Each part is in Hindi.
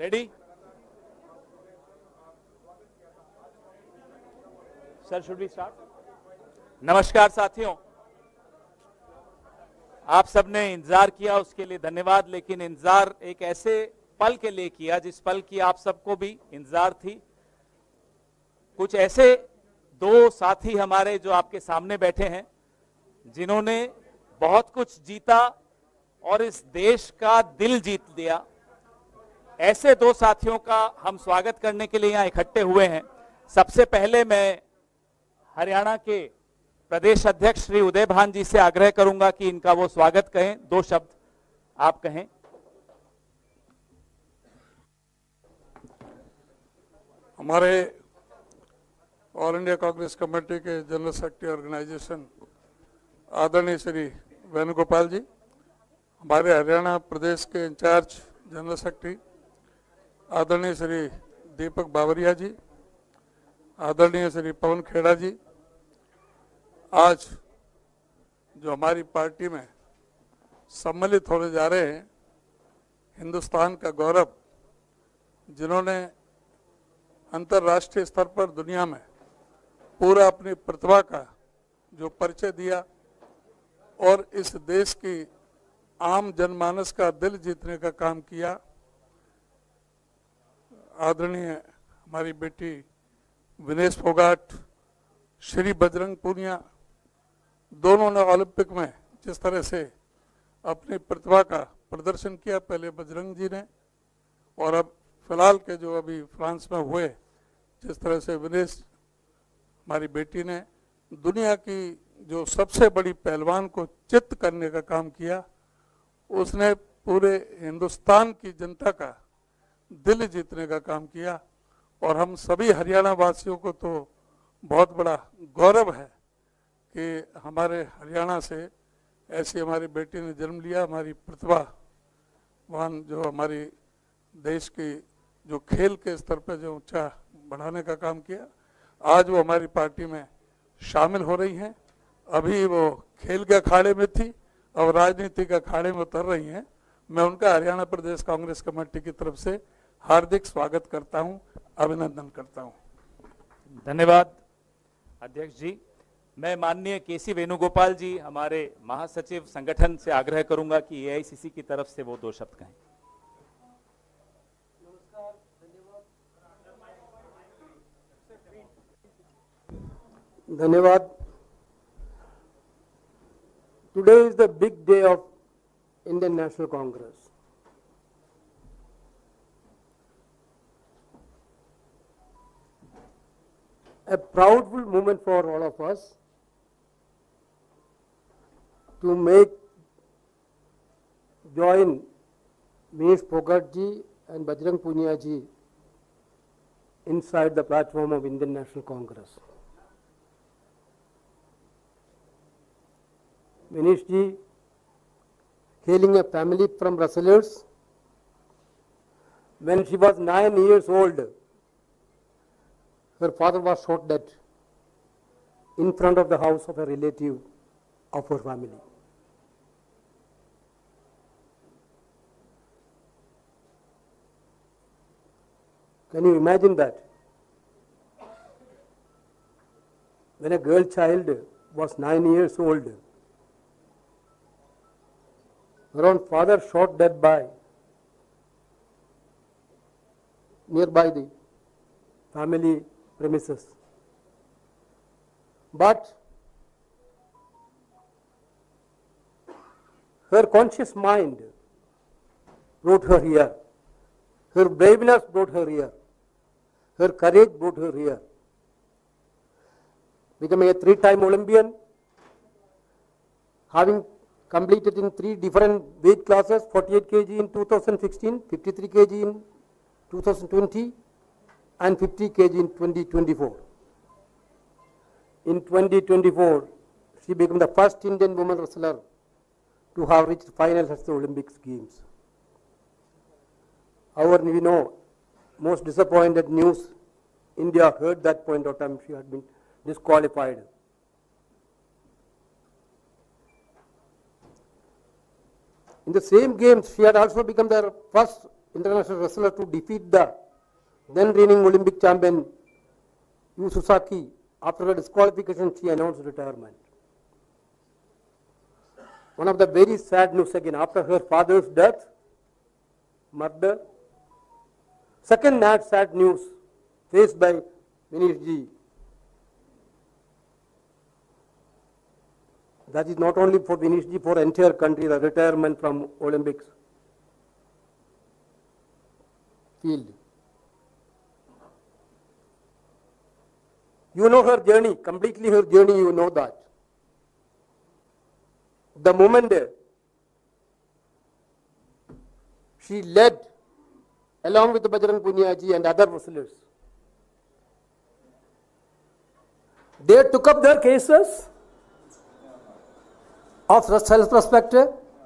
Ready sir, should we start? नमस्कार साथियों, आप सबने इंतजार किया उसके लिए धन्यवाद। लेकिन इंतजार एक ऐसे पल के लिए किया जिस पल की आप सबको भी इंतजार थी। कुछ ऐसे दो साथी हमारे जो आपके सामने बैठे हैं, जिन्होंने बहुत कुछ जीता और इस देश का दिल जीत लिया। ऐसे दो साथियों का हम स्वागत करने के लिए यहां इकट्ठे हुए हैं। सबसे पहले मैं हरियाणा के प्रदेश अध्यक्ष श्री उदय भान जी से आग्रह करूंगा कि इनका वो स्वागत कहें, दो शब्द आप कहें। हमारे ऑल इंडिया कांग्रेस कमेटी के जनरल सेक्रेटरी ऑर्गेनाइजेशन आदरणीय श्री वेणुगोपाल जी, हमारे हरियाणा प्रदेश के इंचार्ज जनरल सेक्रेटरी आदरणीय श्री दीपक बावरिया जी, आदरणीय श्री पवन खेड़ा जी, आज जो हमारी पार्टी में सम्मिलित होने जा रहे हैं, हिंदुस्तान का गौरव, जिन्होंने अंतर्राष्ट्रीय स्तर पर दुनिया में पूरा अपनी प्रतिभा का जो परिचय दिया और इस देश की आम जनमानस का दिल जीतने का काम किया, आदरणीय हमारी बेटी विनेश फोगाट, श्री बजरंग पूनिया, दोनों ने ओलंपिक में जिस तरह से अपनी प्रतिभा का प्रदर्शन किया, पहले बजरंग जी ने और अब फिलहाल के जो अभी फ्रांस में हुए, जिस तरह से विनेश हमारी बेटी ने दुनिया की जो सबसे बड़ी पहलवान को चित्त करने का काम किया, उसने पूरे हिंदुस्तान की जनता का दिल जीतने का काम किया। और हम सभी हरियाणा वासियों को तो बहुत बड़ा गौरव है कि हमारे हरियाणा से ऐसी हमारी बेटी ने जन्म लिया। हमारी प्रतिभावान जो हमारी देश की जो खेल के स्तर पर जो ऊंचा बढ़ाने का काम किया, आज वो हमारी पार्टी में शामिल हो रही हैं। अभी वो खेल के अखाड़े में थी, अब राजनीति के अखाड़े में उतर रही हैं। मैं उनका हरियाणा प्रदेश कांग्रेस कमेटी की तरफ से हार्दिक स्वागत करता हूं, अभिनंदन करता हूं। धन्यवाद अध्यक्ष जी। मैं माननीय केसी वेणुगोपाल जी, हमारे महासचिव संगठन से आग्रह करूंगा कि एआईसीसी की तरफ से वो दो शब्द कहें। धन्यवाद। Today is the big day of Indian National Congress. A proudful moment for all of us to join Vinesh Phogat ji and Bajrang Punia ji inside the platform of Indian National Congress. Vinesh ji, hailing a family from wrestlers, when she was 9 years old, her father was shot dead in front of the house of a relative of her family. Can you imagine that? When a girl child was 9 years old, her own father shot dead nearby the family premises. But her conscious mind brought her here. Her braveness brought her here. Her courage brought her here. Becoming a 3-time Olympian, having completed in 3 different weight classes, 48 kg in 2016, 53 kg in 2020, and 50 kg in 2024. In 2024, she became the first Indian woman wrestler to have reached finals at the Olympic Games. However, we know, most disappointed news, India heard that point of time she had been disqualified. In the same games, she had also become the first international wrestler to defeat the then reigning Olympic champion Yu Sasaki. After her disqualification, she announced retirement. One of the very sad news again, after her father's death, murder. Second sad news faced by Vinesh ji. That is not only for Vinesh ji, for entire country, the retirement from Olympics field. You know her journey, completely her journey, you know that. The moment she led, along with Bajrang Punia ji and other wrestlers, they took up their cases of self-respect,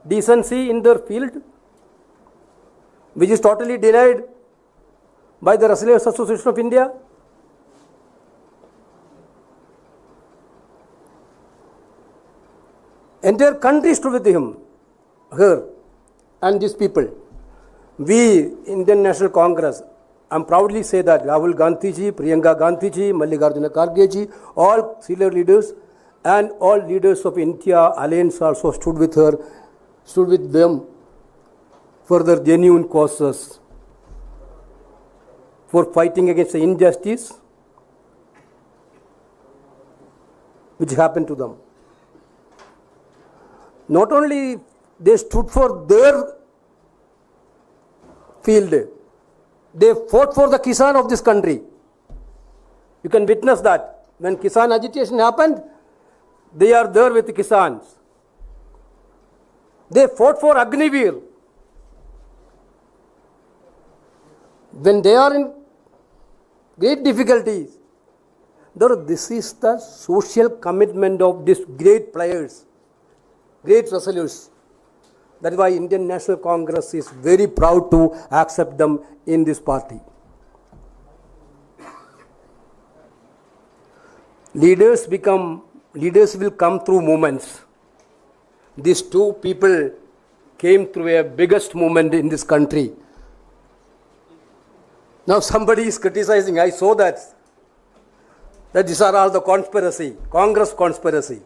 decency in their field, which is totally denied by the Wrestlers Association of India. Entire country stood with him, her, and these people. We, Indian National Congress, I proudly say that Rahul Gandhi ji, Priyanka Gandhi ji, Mallikarjuna Kharge ji, all senior leaders and all leaders of India Alliance also stood with her, stood with them for their genuine causes, for fighting against the injustice which happened to them. Not only they stood for their field, they fought for the Kisan of this country. You can witness that. When Kisan agitation happened, they are there with the Kisans. They fought for Agniveer. When they are in great difficulties, this is the social commitment of these great players, great wrestlers. That is why Indian National Congress is very proud to accept them in this party. Leaders will come through movements. These two people came through a biggest movement in this country. Now somebody is criticizing, I saw that these are all the conspiracy, Congress conspiracy.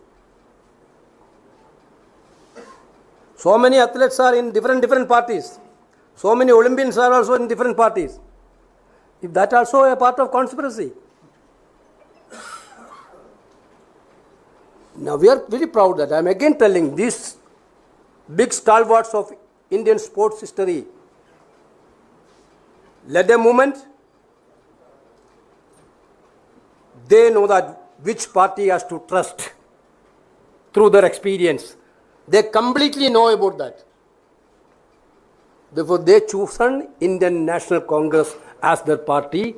So many athletes are in different parties. So many Olympians are also in different parties. If that also a part of conspiracy. Now we are very proud that I am again telling these big stalwarts of Indian sports history led a movement. They know that which party has to trust through their experience. They completely know about that. Therefore, they chosen Indian National Congress as their party.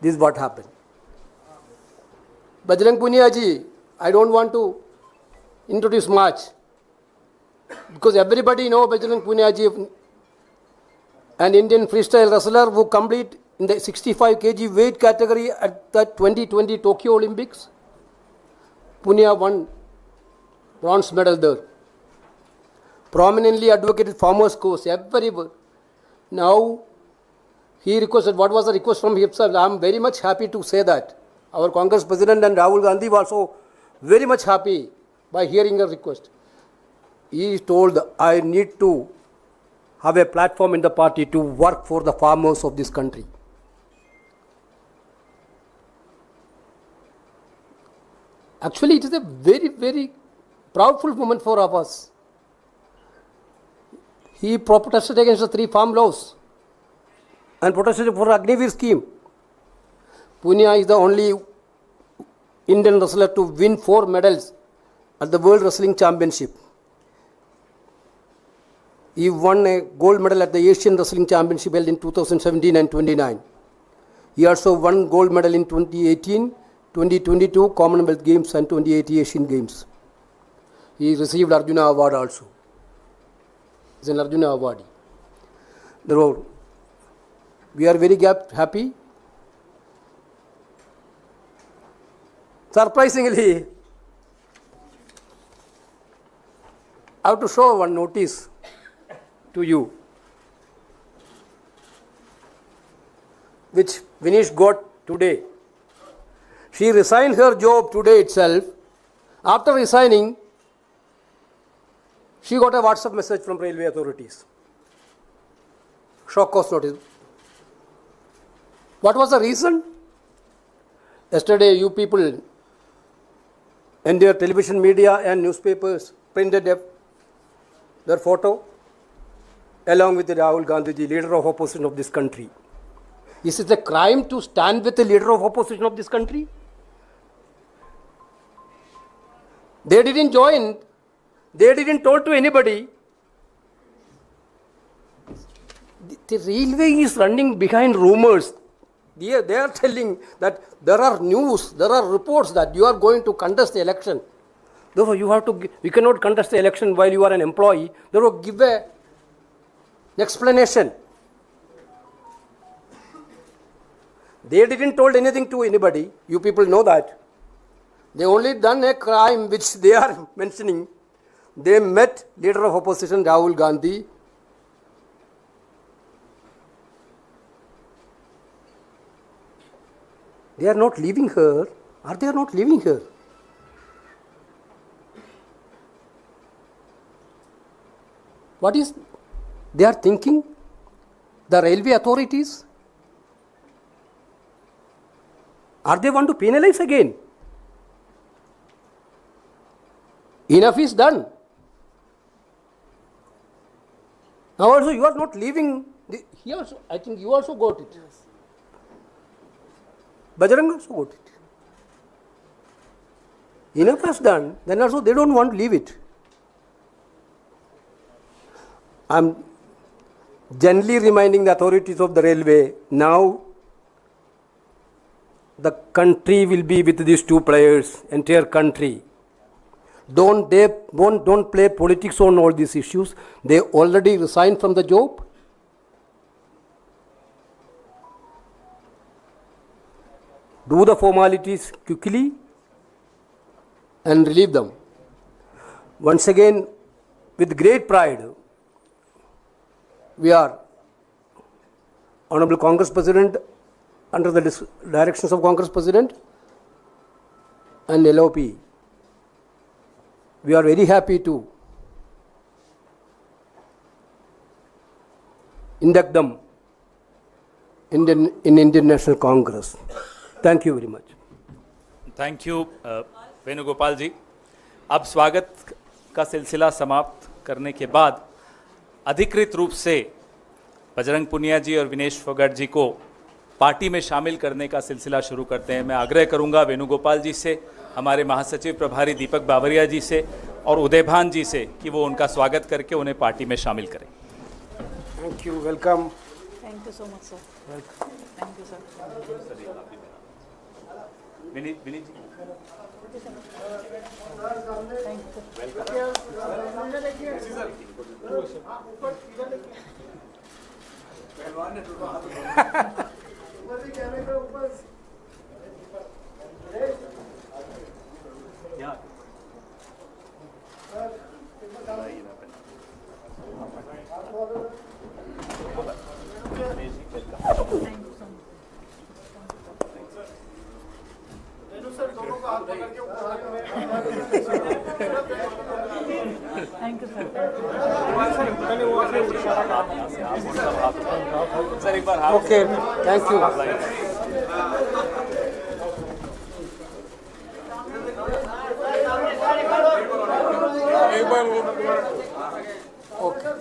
This is what happened. Bajrang Punia ji, I don't want to introduce much because everybody know Bajrang Punia ji, an Indian freestyle wrestler who complete in the 65 kg weight category at the 2020 Tokyo Olympics. Punia won bronze medal there. Prominently advocated farmers' cause everywhere. Now he requested, what was the request from himself? I am very much happy to say that. Our Congress President and Rahul Gandhi was also very much happy by hearing a request. He told, I need to have a platform in the party to work for the farmers of this country. Actually, it is a very proudful moment for us. He protested against the 3 farm laws and protested for Agniveer scheme. Punia is the only Indian wrestler to win 4 medals at the World Wrestling Championship. He won a gold medal at the Asian Wrestling Championship held in 2017 and 29. He also won gold medal in 2018, 2022 Commonwealth Games and 2080 Asian Games. He received Arjuna Award also. He is an Arjuna awardee. Therefore, we are very happy. Surprisingly, I have to show one notice to you. which Vinesh got today. She resigned her job today itself. After resigning, she got a WhatsApp message from railway authorities. Shock cause notice. What was the reason? Yesterday, you people in their television media and newspapers printed their photo along with the Rahul Gandhi, the leader of opposition of this country. Is it a crime to stand with the leader of opposition of this country? They didn't join. They didn't told to anybody. The railway is running behind rumors. They are telling that there are news, there are reports that you are going to contest the election. Therefore, you cannot contest the election while you are an employee. Therefore, give an explanation. They didn't told anything to anybody. You people know that. They only done a crime which they are mentioning. They met leader of opposition Rahul Gandhi. They are not leaving her. Are they not leaving her? What is they are thinking? The railway authorities? Are they want to penalize again? Enough is done. Now also you are not leaving. He also, I think you also got it. Bajrang also got it. Enough is done. Then also they don't want to leave it. I am gently reminding the authorities of the railway, now the country will be with these two players, entire country. Don't play politics on all these issues. They already resigned from the job. Do the formalities quickly and relieve them. Once again, with great pride, we are Honorable Congress President, under the directions of Congress President and LOP. We are very happy to induct them in Indian National Congress. Thank you very much. Thank you Venugopal ji. अब स्वागत का सिलसिला समाप्त करने के बाद अधिकृत रूप से बजरंग पुनिया जी और विनेश फोगाट जी को पार्टी में शामिल करने का सिलसिला शुरू करते हैं. मैं आग्रह करूंगा वेणुगोपाल जी से, हमारे महासचिव प्रभारी दीपक बावरिया जी से और उदयभान जी से कि वो उनका स्वागत करके उन्हें पार्टी में शामिल करें. Thank you. Welcome. Thank you so much, sir. Welcome. Thank you, sir. Vineet ji. Thank you, sir. Sir एक बार हाथ. Okay. Thank you. एक बार वो Okay.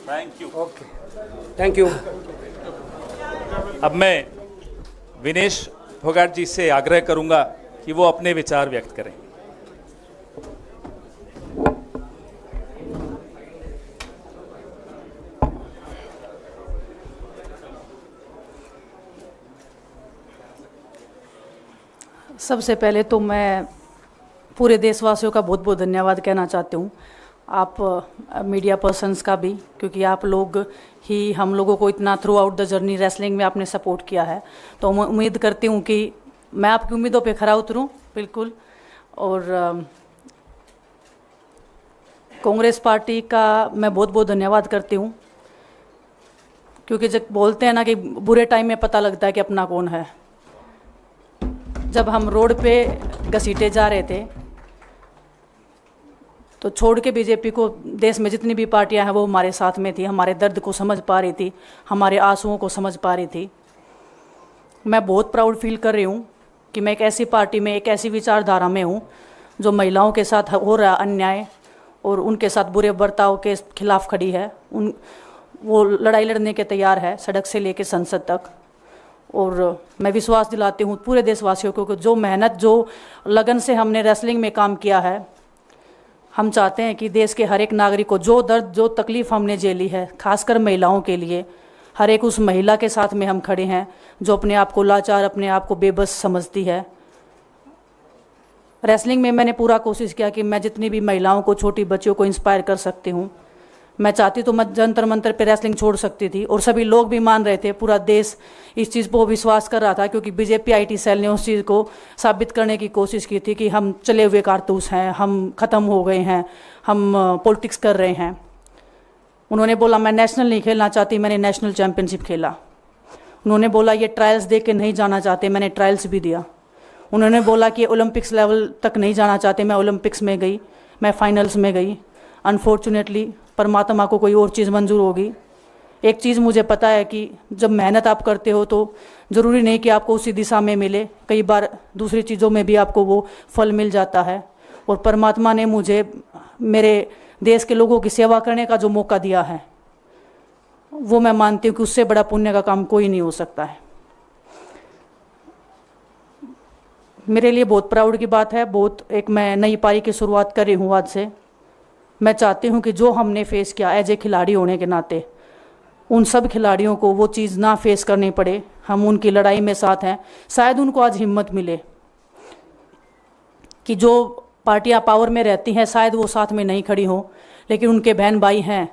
Thank you. Okay. Thank you. अब मैं विनेश फोगाट जी से आग्रह करूंगा कि वो अपने विचार व्यक्त करें. सबसे पहले तो मैं पूरे देशवासियों का बहुत बहुत धन्यवाद कहना चाहती हूँ. आप मीडिया पर्सन्स का भी, क्योंकि आप लोग ही हम लोगों को इतना through out the journey wrestling में आपने सपोर्ट किया है. तो मैं उम्मीद करती हूँ कि मैं आपकी उम्मीदों पे खरा उतरूँ बिल्कुल. और कांग्रेस पार्टी का मैं बहुत बहुत धन्यवाद करती हूँ. क्योंकि जब बोलते हैं ना कि बुरे टाइम में पता लगता है कि अपना कौन है। जब हम रोड पे घसीटे जा रहे थे तो छोड़ के बीजेपी को, देश में जितनी भी पार्टियां हैं वो हमारे साथ में थी, हमारे दर्द को समझ पा रही थी, हमारे आंसुओं को समझ पा रही थी। मैं बहुत प्राउड फील कर रही हूँ कि मैं एक ऐसी पार्टी में, एक ऐसी विचारधारा में हूँ जो महिलाओं के साथ हो रहा अन्याय और उनके साथ बुरे बर्ताव के खिलाफ खड़ी है। वो लड़ाई लड़ने के तैयार है, सड़क से लेकर संसद तक। और मैं विश्वास दिलाती हूँ पूरे देशवासियों को कि जो मेहनत, जो लगन से हमने रेसलिंग में काम किया है, हम चाहते हैं कि देश के हर एक नागरिक को जो दर्द, जो तकलीफ़ हमने झेली है, खासकर महिलाओं के लिए, हर एक उस महिला के साथ में हम खड़े हैं जो अपने आप को लाचार, अपने आप को बेबस समझती है। रेसलिंग में मैंने पूरा कोशिश किया कि मैं जितनी भी महिलाओं को, छोटी बच्चियों को इंस्पायर कर सकती हूँ। मैं चाहती तो मैं जंतर मंतर पे रेसलिंग छोड़ सकती थी और सभी लोग भी मान रहे थे, पूरा देश इस चीज़ पर विश्वास कर रहा था, क्योंकि बीजेपी आईटी सेल ने उस चीज़ को साबित करने की कोशिश की थी कि हम चले हुए कारतूस हैं, हम ख़त्म हो गए हैं, हम पॉलिटिक्स कर रहे हैं। उन्होंने बोला मैं नेशनल नहीं खेलना चाहती, मैंने नेशनल चैम्पियनशिप खेला। उन्होंने बोला ये ट्रायल्स दे के नहीं जाना चाहते, मैंने ट्रायल्स भी दिया। उन्होंने बोला कि ओलंपिक्स लेवल तक नहीं जाना चाहते, मैं ओलंपिक्स में गई, मैं फाइनल्स में गई। अनफॉर्चुनेटली परमात्मा को कोई और चीज़ मंजूर होगी। एक चीज़ मुझे पता है कि जब मेहनत आप करते हो तो ज़रूरी नहीं कि आपको उसी दिशा में मिले, कई बार दूसरी चीज़ों में भी आपको वो फल मिल जाता है। और परमात्मा ने मुझे मेरे देश के लोगों की सेवा करने का जो मौका दिया है, वो मैं मानती हूँ कि उससे बड़ा पुण्य का काम कोई नहीं हो सकता है। मेरे लिए बहुत प्राउड की बात है। बहुत एक मैं नई पारी की शुरुआत कर रही हूँ आज से। मैं चाहती हूँ कि जो हमने फेस किया एज ए खिलाड़ी होने के नाते, उन सब खिलाड़ियों को वो चीज़ ना फेस करनी पड़े। हम उनकी लड़ाई में साथ हैं। शायद उनको आज हिम्मत मिले कि जो पार्टियां पावर में रहती हैं शायद वो साथ में नहीं खड़ी हों, लेकिन उनके बहन भाई हैं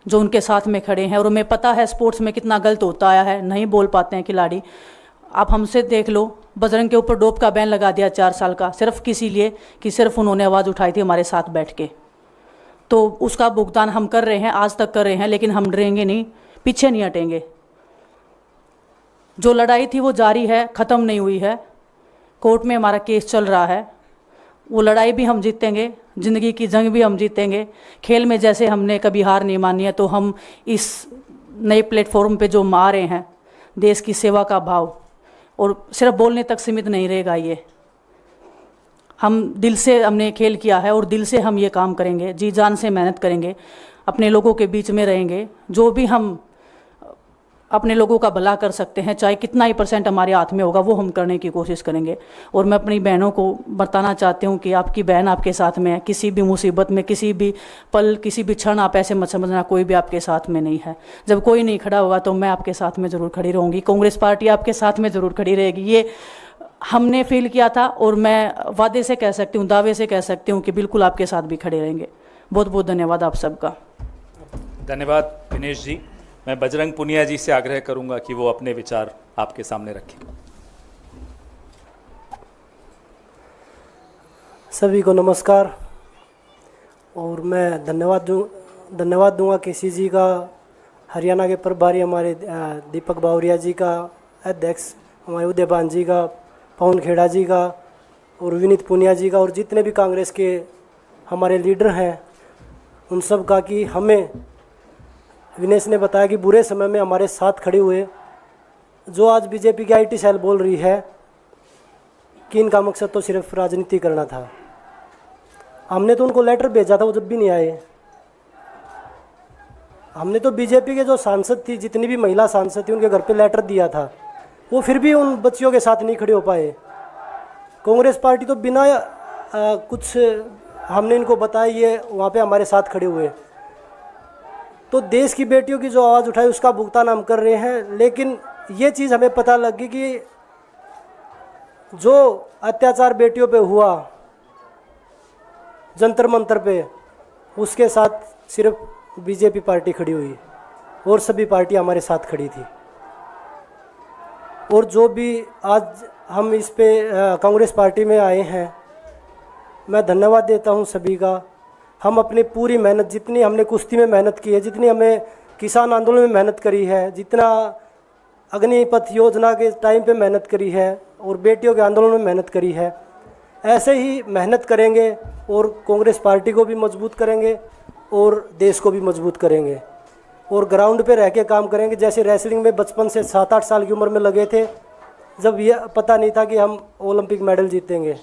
जो उनके साथ में खड़े हैं। और हमें पता है स्पोर्ट्स में कितना गलत होता आया है, नहीं बोल पाते हैं खिलाड़ी। आप हमसे देख लो, बजरंग के ऊपर डोप का बैन लगा दिया 4 साल का, सिर्फ किसी लिए कि सिर्फ उन्होंने आवाज़ उठाई थी हमारे साथ बैठ के। तो उसका भुगतान हम कर रहे हैं, आज तक कर रहे हैं, लेकिन हम डरेंगे नहीं, पीछे नहीं हटेंगे। जो लड़ाई थी वो जारी है, ख़त्म नहीं हुई है। कोर्ट में हमारा केस चल रहा है, वो लड़ाई भी हम जीतेंगे, ज़िंदगी की जंग भी हम जीतेंगे। खेल में जैसे हमने कभी हार नहीं मानी है, तो हम इस नए प्लेटफॉर्म पे जो आ रहे हैं, देश की सेवा का भाव, और सिर्फ बोलने तक सीमित नहीं रहेगा। ये हम दिल से हमने खेल किया है और दिल से हम ये काम करेंगे, जी जान से मेहनत करेंगे, अपने लोगों के बीच में रहेंगे। जो भी हम अपने लोगों का भला कर सकते हैं, चाहे कितना ही % हमारे हाथ में होगा, वो हम करने की कोशिश करेंगे। और मैं अपनी बहनों को बताना चाहती हूँ कि आपकी बहन आपके साथ में है। किसी भी मुसीबत में, किसी भी पल, किसी भी क्षण आप ऐसे मत समझना कोई भी आपके साथ में नहीं है। जब कोई नहीं खड़ा होगा तो मैं आपके साथ में ज़रूर खड़ी रहूँगी, कांग्रेस पार्टी आपके साथ में ज़रूर खड़ी रहेगी। ये हमने फील किया था और मैं वादे से कह सकती हूँ, दावे से कह सकती हूँ कि बिल्कुल आपके साथ भी खड़े रहेंगे। बहुत बहुत धन्यवाद आप सबका। धन्यवाद दिनेश जी। मैं बजरंग पुनिया जी से आग्रह करूंगा कि वो अपने विचार आपके सामने रखें। सभी को नमस्कार। और मैं धन्यवाद दूंगा केसी जी का, हरियाणा के प्रभारी हमारे दीपक बावरिया जी का, अध्यक्ष हमारे उदयभान जी का, पवन खेड़ा जी का और विनीत पुनिया जी का, और जितने भी कांग्रेस के हमारे लीडर हैं उन सब का, कि हमें विनेश ने बताया कि बुरे समय में हमारे साथ खड़े हुए। जो आज बीजेपी की आईटी सेल बोल रही है कि इनका मकसद तो सिर्फ राजनीति करना था, हमने तो उनको लेटर भेजा था, वो जब भी नहीं आए। हमने तो बीजेपी के जो सांसद थी, जितनी भी महिला सांसद थी, उनके घर पे लेटर दिया था, वो फिर भी उन बच्चियों के साथ नहीं खड़े हो पाए। कांग्रेस पार्टी तो बिना कुछ हमने इनको बताया, ये वहाँ पे हमारे साथ खड़े हुए। तो देश की बेटियों की जो आवाज़ उठाई उसका भुगतान हम कर रहे हैं। लेकिन ये चीज़ हमें पता लगी कि जो अत्याचार बेटियों पे हुआ जंतर मंतर पे, उसके साथ सिर्फ बीजेपी पार्टी खड़ी हुई और सभी पार्टी हमारे साथ खड़ी थी। और जो भी आज हम इस पे कांग्रेस पार्टी में आए हैं, मैं धन्यवाद देता हूं सभी का। हम अपनी पूरी मेहनत, जितनी हमने कुश्ती में मेहनत की है, जितनी हमें किसान आंदोलन में मेहनत करी है, जितना अग्निपथ योजना के टाइम पे मेहनत करी है और बेटियों के आंदोलन में मेहनत करी है, ऐसे ही मेहनत करेंगे और कांग्रेस पार्टी को भी मजबूत करेंगे और देश को भी मजबूत करेंगे और ग्राउंड पे रह के काम करेंगे। जैसे रेसलिंग में बचपन से 7-8 साल की उम्र में लगे थे, जब यह पता नहीं था कि हम ओलंपिक मेडल जीतेंगे,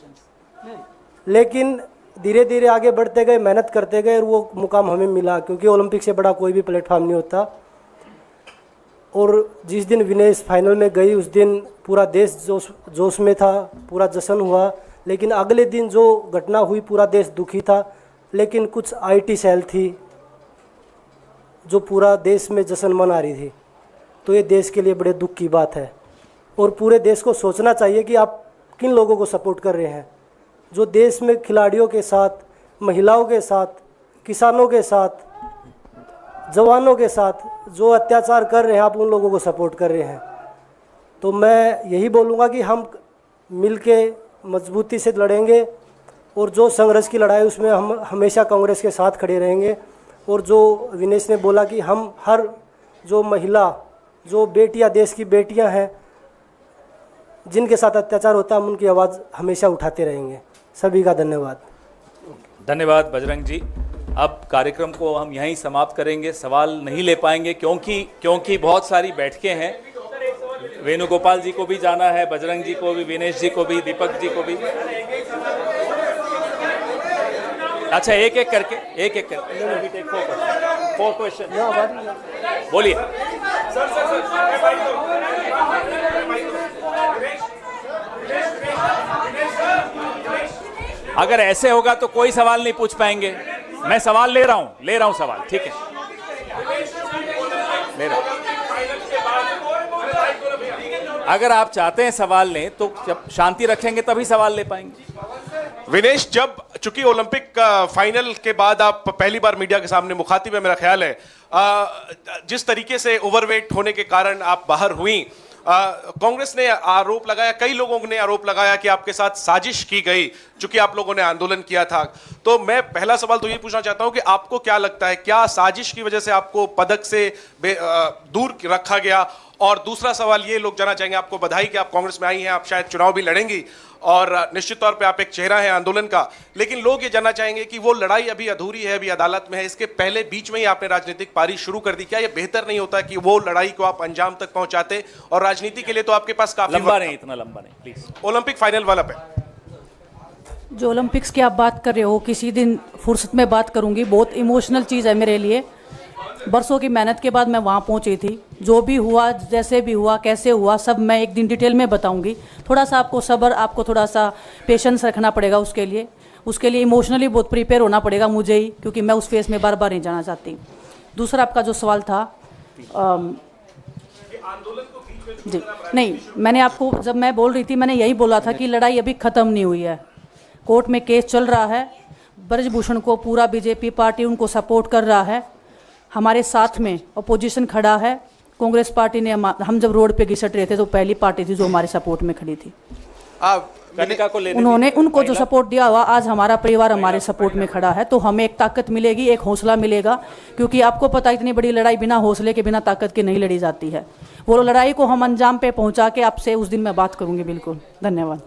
लेकिन धीरे धीरे आगे बढ़ते गए, मेहनत करते गए और वो मुकाम हमें मिला, क्योंकि ओलंपिक से बड़ा कोई भी प्लेटफॉर्म नहीं होता। और जिस दिन विनेश फाइनल में गई उस दिन पूरा देश जोश में था, पूरा जश्न हुआ, लेकिन अगले दिन जो घटना हुई पूरा देश दुखी था। लेकिन कुछ IT सेल थी जो पूरा देश में जश्न मना रही थी, तो ये देश के लिए बड़े दुख की बात है और पूरे देश को सोचना चाहिए कि आप किन लोगों को सपोर्ट कर रहे हैं। जो देश में खिलाड़ियों के साथ, महिलाओं के साथ, किसानों के साथ, जवानों के साथ जो अत्याचार कर रहे हैं, आप उन लोगों को सपोर्ट कर रहे हैं। तो मैं यही बोलूँगा कि हम मिलके मजबूती से लड़ेंगे और जो संघर्ष की लड़ाई उसमें हम हमेशा कांग्रेस के साथ खड़े रहेंगे। और जो विनेश ने बोला कि हम हर जो महिला, जो बेटियां, देश की बेटियां हैं जिनके साथ अत्याचार होता है, हम उनकी आवाज़ हमेशा उठाते रहेंगे। सभी का धन्यवाद। धन्यवाद बजरंग जी। अब कार्यक्रम को हम यहीं समाप्त करेंगे, सवाल नहीं ले पाएंगे क्योंकि बहुत सारी बैठकें हैं। वेणुगोपाल जी को भी जाना है, बजरंग जी को भी, विनेश जी को भी, दीपक जी को भी। अच्छा, एक एक करके फोर क्वेश्चन बोलिए। अगर ऐसे होगा तो कोई सवाल नहीं पूछ पाएंगे। मैं सवाल ले रहा हूं सवाल, ठीक है, ले रहा हूं। अगर आप चाहते हैं सवाल लें तो जब शांति रखेंगे तभी सवाल ले पाएंगे। विनेश, जब चूंकि ओलंपिक फाइनल के बाद आप पहली बार मीडिया के सामने मुखातिब है, मेरा ख्याल है जिस तरीके से ओवरवेट होने के कारण आप बाहर हुई, कांग्रेस ने आरोप लगाया, कई लोगों ने आरोप लगाया कि आपके साथ साजिश की गई चूंकि आप लोगों ने आंदोलन किया था। तो मैं पहला सवाल तो ये पूछना चाहता हूं कि आपको क्या लगता है, क्या साजिश की वजह से आपको पदक से दूर रखा गया? और दूसरा सवाल ये लोग जानना चाहेंगे, आपको बधाई कि आप कांग्रेस में आई हैं, आप शायद चुनाव भी लड़ेंगी और निश्चित तौर पे आप एक चेहरा है आंदोलन का, लेकिन लोग ये जानना चाहेंगे कि वो लड़ाई अभी अधूरी है, अभी अदालत में है, इसके पहले बीच में ही आपने राजनीतिक पारी शुरू कर दी। क्या ये बेहतर नहीं होता कि वो लड़ाई को आप अंजाम तक पहुंचाते? और राजनीति के लिए तो आपके पास काफी लंबा नहीं, इतना लंबा नहीं प्लीज। ओलंपिक फाइनल वाला पे जो ओलंपिक्स की आप बात कर रहे हो, किसी दिन फुर्सत में बात करूंगी। बहुत इमोशनल चीज़ है मेरे लिए। बरसों की मेहनत के बाद मैं वहाँ पहुँची थी। जो भी हुआ, जैसे भी हुआ, कैसे हुआ, सब मैं एक दिन डिटेल में बताऊंगी। थोड़ा सा आपको सब्र, आपको थोड़ा सा पेशेंस रखना पड़ेगा उसके लिए इमोशनली बहुत प्रिपेयर होना पड़ेगा मुझे ही, क्योंकि मैं उस फेस में बार बार नहीं जाना चाहती। दूसरा आपका जो सवाल था जी, नहीं, मैंने आपको, जब मैं बोल रही थी मैंने यही बोला था कि लड़ाई अभी ख़त्म नहीं हुई है, कोर्ट में केस चल रहा है। ब्रजभूषण को पूरा बीजेपी पार्टी उनको सपोर्ट कर रहा है, हमारे साथ में अपोजिशन खड़ा है। कांग्रेस पार्टी ने, हम जब रोड पे घिसट रहे थे तो पहली पार्टी थी जो हमारे सपोर्ट में खड़ी थी। उन्होंने, उनको जो सपोर्ट दिया हुआ, आज हमारा परिवार हमारे सपोर्ट में खड़ा है, तो हमें एक ताकत मिलेगी, एक हौसला मिलेगा। क्योंकि आपको पता है इतनी बड़ी लड़ाई बिना हौसले के, बिना ताकत के नहीं लड़ी जाती है। वो लड़ाई को हम अंजाम पे पहुंचा के आपसे उस दिन मैं बात करूंगी। बिल्कुल, धन्यवाद।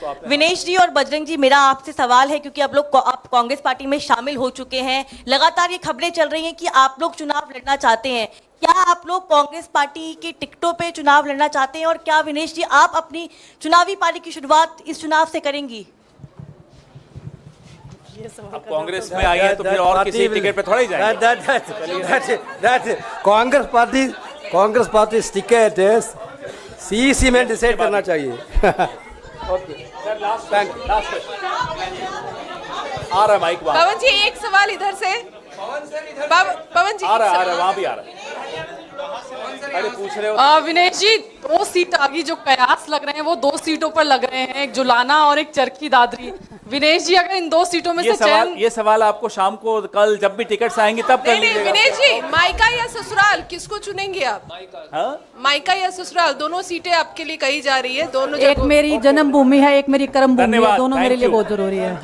तो विनेश जी और बजरंग जी, मेरा आपसे सवाल है, क्योंकि आप कांग्रेस पार्टी में शामिल हो चुके हैं, लगातार ये खबरें चल रही हैं कि आप लोग चुनाव लड़ना चाहते हैं। क्या आप लोग कांग्रेस पार्टी की टिकटों पे चुनाव लड़ना चाहते हैं? और क्या विनेश जी आप अपनी चुनावी पारी की शुरुआत इस चुनाव से करेंगी? अब कांग्रेस में आई है तो फिर और किसी टिकट पे थोड़ा ही जाएंगे। कांग्रेस पार्टी टिकट सीईसी में डिसाइड करना चाहिए। आ रहा माइक वहाँ। पवन जी, एक सवाल इधर से। पवन जी, आ रहा है, वहाँ भी आ रहा है। अरे पूछ रहे हो विनेश जी, 2 सीट आगे जो कयास लग रहे हैं वो 2 सीटों पर लग रहे हैं, एक जुलाना और एक चरखी दादरी। विनेश जी, अगर इन 2 सीटों में से ये सवाल आपको शाम को, कल जब भी टिकट्स आएंगे तब कर लीजिएगा। विनेश जी, मायका या ससुराल, किसको चुनेंगे आप? मायका या ससुराल, दोनों सीटें आपके लिए कही जा रही है। दोनों, एक मेरी जन्मभूमि है, एक मेरी कर्म भूमि है, दोनों मेरे लिए बहुत जरूरी है।